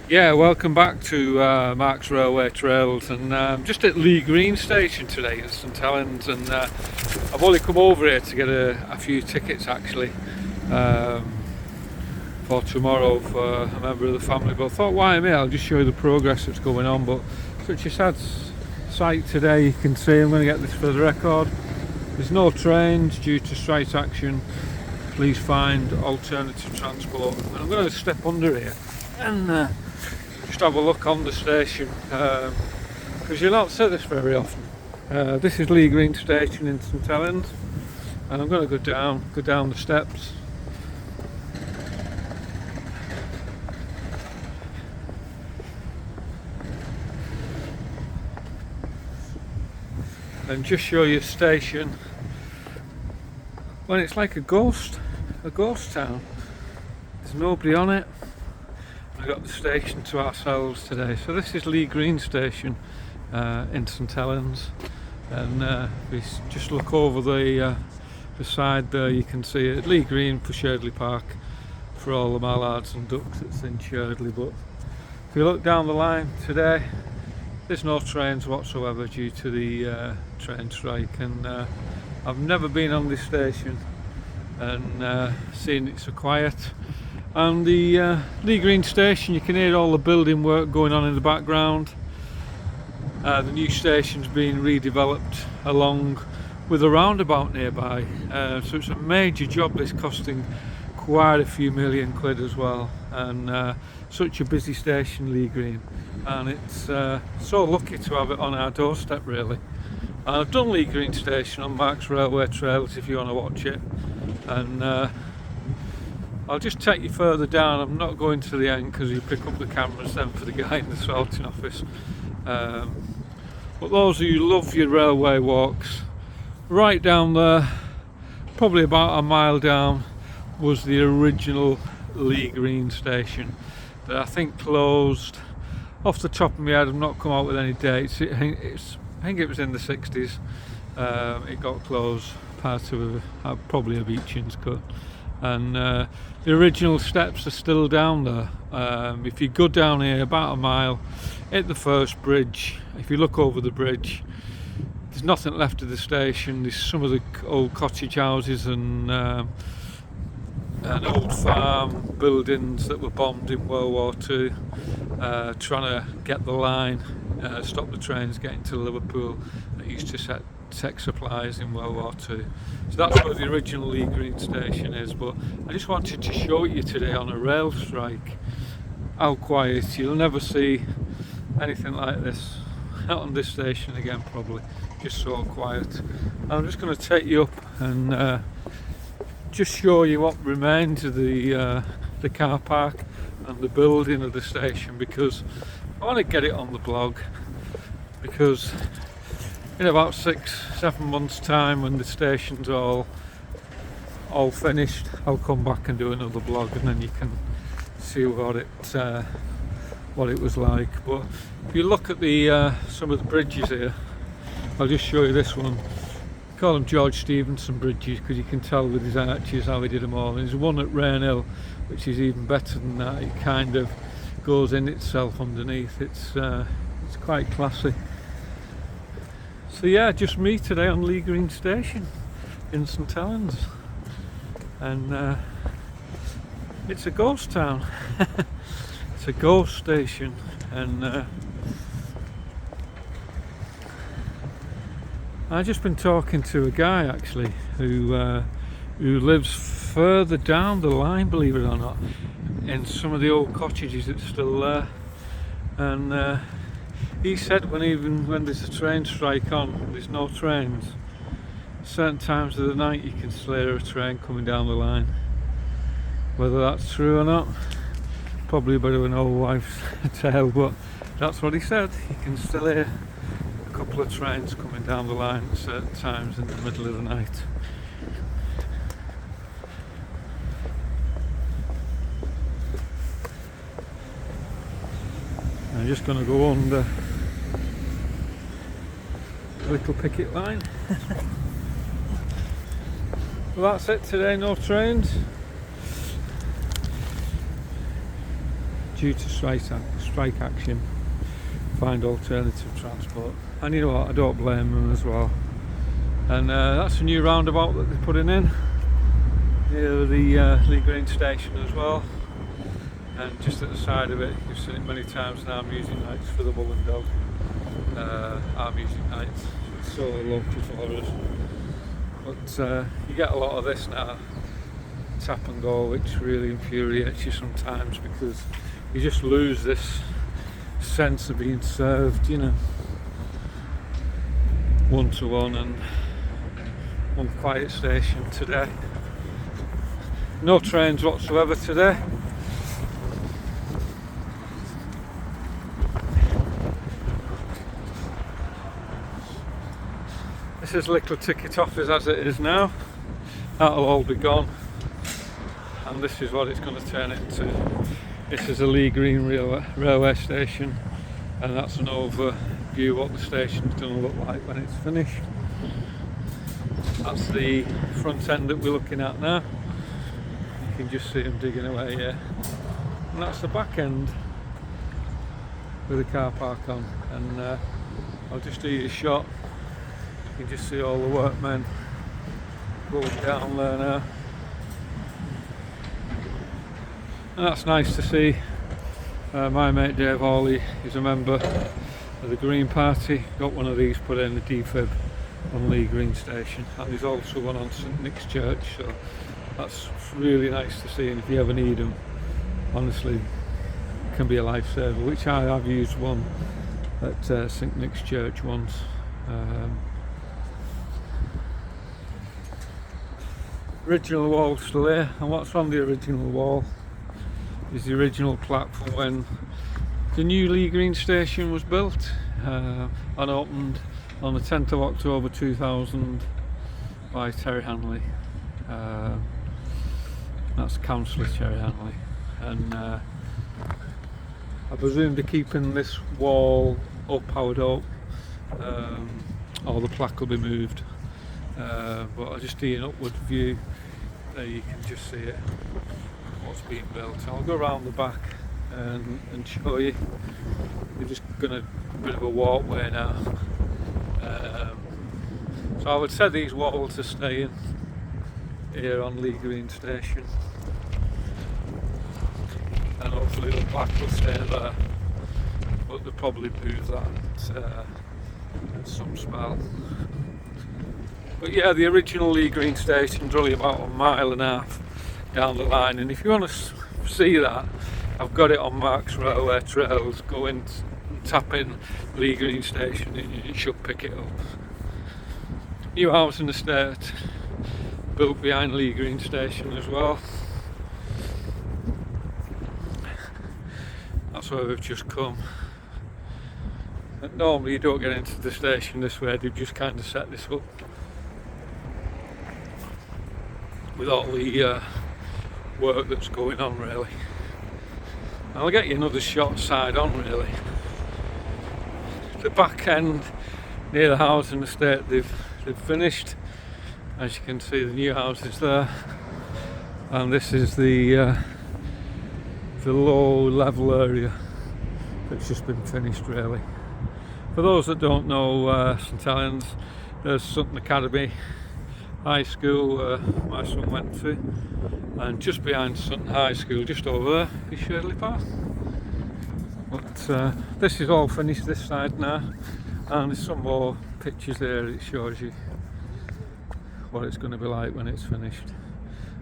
Yeah, welcome back to Mark's Railway Trails, and just at Lee Green Station today in St Helens, and I've only come over here to get a few tickets actually um, for tomorrow for a member of the family. But I thought, why me? I'll just show you the progress that's going on. But such a sad sight today. You can see I'm going to get this for the record. There's no trains due to strike action. Please find alternative transport. And I'm going to step under here and just have a look on the station because you don't see this very often. This is Lee Green Station in St Helens, and I'm going to go down the steps. And just show you station when it's like a ghost town. There's nobody on it. We've got the station to ourselves today. So this is Lee Green Station in St Helens, and we just look over the side there. You can see it, Lee Green for Sherdley Park, for all the mallards and ducks that's in Sherdley. But if you look down the line today, there's no trains whatsoever due to the train strike, and I've never been on this station and seen it so quiet. And the Lee Green Station, you can hear all the building work going on in the background. The new station's being redeveloped along with a roundabout nearby, so it's a major job. This costing quite a few £1 million as well, and such a busy station, Lee Green, and it's so lucky to have it on our doorstep really. And I've done Lee Green Station on Mark's Railway Trails if you want to watch it, and I'll just take you further down. I'm not going to the end because you pick up the cameras then for the guy in the sorting office. But those of you who love your railway walks, right down there, probably about a mile down, was the original Lee Green Station that I think closed, off the top of my head, I've not come out with any dates. I think it was in the 60s. It got closed, part of probably a Beechin's cut. And the original steps are still down there. If you go down here about a mile, hit the first bridge, if you look over the bridge, there's nothing left of the station. There's some of the old cottage houses and old farm buildings that were bombed in World War II, trying to get the line, stop the trains getting to Liverpool that used to take supplies in World War II. So that's where the original Lee Green Station is. But I just wanted to show you today on a rail strike how quiet. You'll never see anything like this out on this station again, probably. Just so quiet. I'm just going to take you up and just show you what remains of the car park and the building of the station, because I want to get it on the blog, because in about 6-7 months time, when the station's all finished, I'll come back and do another blog, and then you can see what it was like. But if you look at the some of the bridges here, I'll just show you this one. I call them George Stephenson bridges because you can tell with his arches how he did them all. And there's one at Rainhill which is even better than that. It kind of goes in itself underneath. It's quite classy. So yeah, just me today on Lee Green Station in St Helens, and it's a ghost town. It's a ghost station, and I've just been talking to a guy actually who lives further down the line, believe it or not, in some of the old cottages that's still there, and he said when there's a train strike on, there's no trains, certain times of the night you can still hear a train coming down the line. Whether that's true or not, probably a bit of an old wife's tale, but that's what he said. You can still hear a couple of trains coming down the line at certain times in the middle of the night. I'm just going to go under a little picket line. Well, that's it today, no trains. due to strike action, find alternative transport. And you know what, I don't blame them as well. And that's a new roundabout that they're putting in near the Lee Green station as well. And just at the side of it, you've seen it many times now, music nights for the Bull and Dog. Our music nights, it's so local for us. But you get a lot of this now, tap and go, which really infuriates you sometimes because you just lose this sense of being served, you know, one to one. And one quiet station today, no trains whatsoever today. This is Little Ticket Office as it is now. That'll all be gone, and this is what it's going to turn into. This is a Lee Green railway station, and that's an overview what the station's going to look like when it's finished. That's the front end that we're looking at now. You can just see them digging away here, and that's the back end with the car park on. And I'll just do you a shot. You can just see all the workmen going down there now, and that's nice to see. My mate Dave Hawley is a member of the Green Party, got one of these put in the defib on Lee Green station, and there's also one on St Nick's Church, so that's really nice to see. And if you ever need them, honestly, it can be a lifesaver, which I have used one at St Nick's Church once. Original wall still here, and what's on the original wall is the original plaque from when the new Lee Green station was built and opened on the 10th of October 2000 by Terry Hanley. That's Councillor Terry Hanley, and I presume they're keeping this wall up, powered up, or the plaque will be moved. But I'll just do an upward view. There you can just see it, what's being built. I'll go around the back and show you. We're just going a bit of a walkway now. So I would say these walls are staying here on Lee Green station, and hopefully the plaque will stay there, but they'll probably move that at some spell. But yeah, the original Lee Green station's only about 1.5 miles down the line, and if you want to see that, I've got it on Mark's Railway Trails. Go in and tap in Lee Green station and you should pick it up. New housing estate built behind Lee Green station as well. That's where we've just come. And normally you don't get into the station this way, they've just kind of set this up with all the work that's going on, really. I'll get you another shot side on, really. The back end near the housing estate they've finished. As you can see, the new house is there, and this is the low level area that's just been finished, really. For those that don't know St Helens, there's Sutton Academy High School my son went to, and just behind Sutton High School, just over there, is Shirley Park. But this is all finished this side now, and there's some more pictures there that shows you what it's going to be like when it's finished.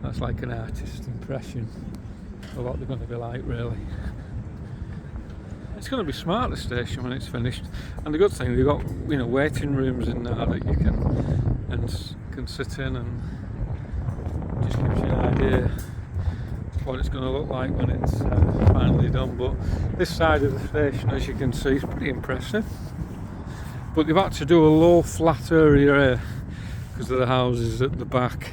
That's like an artist's impression of what they're going to be like, really. It's going to be smart, the station, when it's finished. And the good thing, they've got, you know, waiting rooms in there that you can sit in, and just gives you an idea what it's going to look like when it's finally done. But this side of the station, as you can see, is pretty impressive. But they've had to do a low flat area here because of the houses at the back.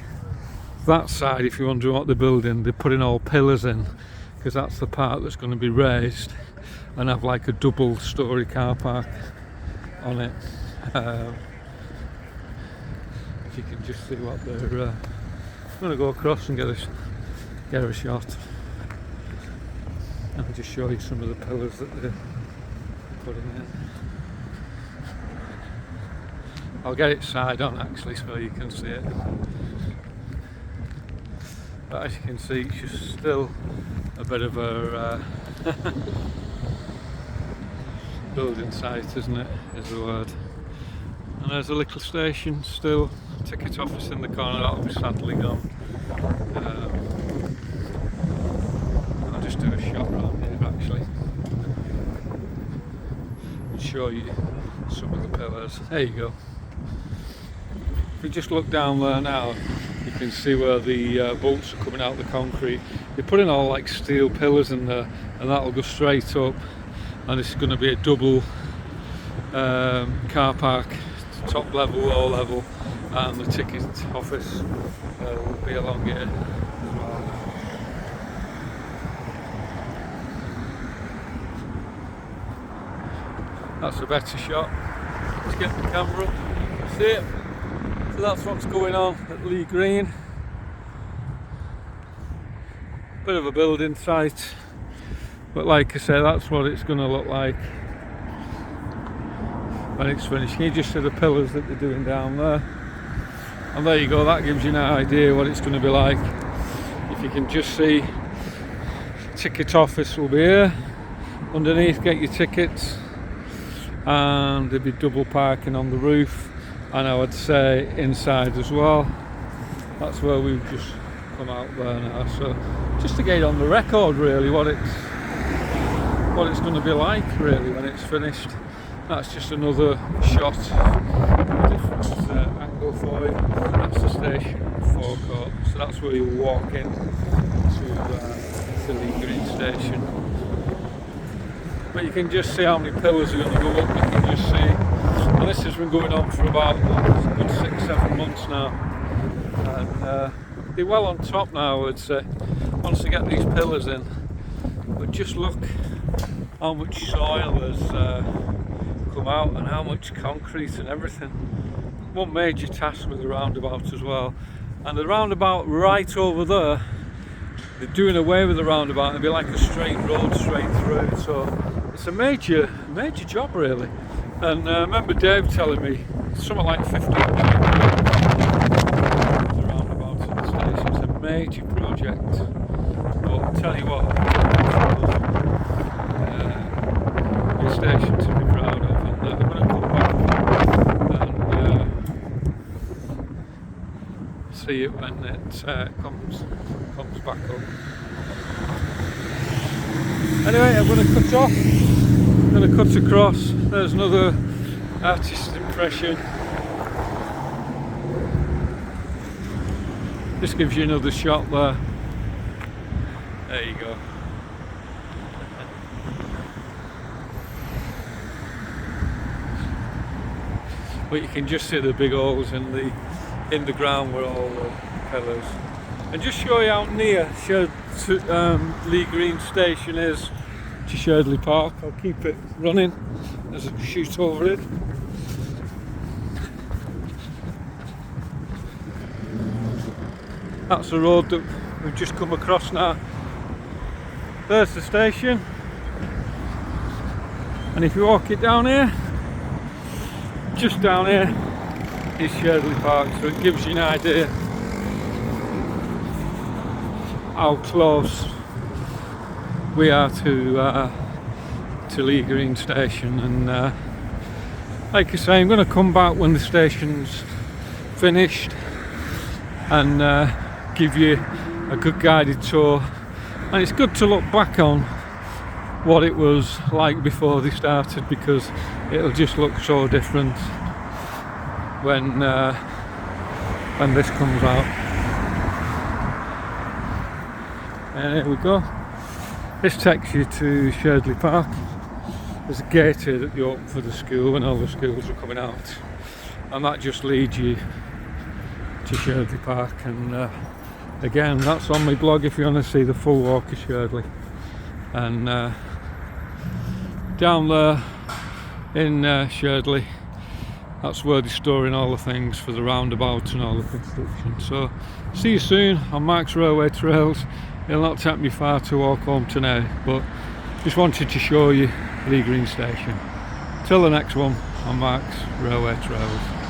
That side, if you wonder what they're building, they're putting all pillars in, because that's the part that's going to be raised and have like a double story car park on it. If you can just see what they're I'm going to go across and get a shot. And I'll just show you some of the pillars that they're putting in. I'll get it side on actually so you can see it. But as you can see, it's just still a bit of a building site, isn't it, is the word. And there's a little station still, ticket office in the corner, that'll be sadly gone. I'll just do a shot around here actually and show you some of the pillars. There you go. If you just look down there now, you can see where the bolts are coming out of the concrete. You're putting all like steel pillars in there, and that'll go straight up. And this is going to be a double car park, top level, low level, and the ticket office will be along here as well. That's a better shot. Let's get the camera up. See it? So that's what's going on at Lee Green. Bit of a building site, but like I say, that's what it's going to look like when it's finished. You just see the pillars that they're doing down there, and there you go. That gives you an idea what it's going to be like. If you can just see, ticket office will be here underneath, get your tickets, and there'll be double parking on the roof, and I would say inside as well. That's where we've just come out there now, so just to get on the record really what it's going to be like really when it's finished. That's just another shot, different angle for you. That's the station forecourt, so that's where you walk in to the Lee Green station. But you can just see how many pillars are going to go up. You can just see, and this has been going on for about a good 6-7 months now, and they're well on top now, I'd say, once they get these pillars in. But just look how much soil has come out and how much concrete and everything. One major task with the roundabout as well, and the roundabout right over there, they're doing away with the roundabout. It'll be like a straight road straight through, so it's a major job really. And I remember Dave telling me something like 15 major project, but I'll tell you what, a station to be proud of, and I'm going to come back and see it when it comes back up. Anyway, I'm going to cut off, I'm going to cut across. There's another artist's impression. This gives you another shot there. There you go. But you can just see the big holes in the ground where all the pillars. And just show you how near Lee Green station is to Sherdley Park. I'll keep it running as I shoot over it. That's the road that we've just come across now. There's the station, and if you walk it down here, just down here is Sherdley Park, so it gives you an idea how close we are to Lee Green station. And like I say, I'm going to come back when the station's finished and give you a good guided tour. And it's good to look back on what it was like before they started, because it'll just look so different when this comes out. And here we go. This takes you to Sherdley Park. There's a gate here that you open for the school when all the schools are coming out, and that just leads you to Sherdley Park. And again, that's on my blog if you want to see the full walk of Sherdley. And down there in Sherdley, that's where they're storing all the things for the roundabout and all the construction. So see you soon on Marks Railway Trails. It'll not take me far to walk home tonight, but just wanted to show you Lee Green Station. Till the next one on Mark's Railway Trails.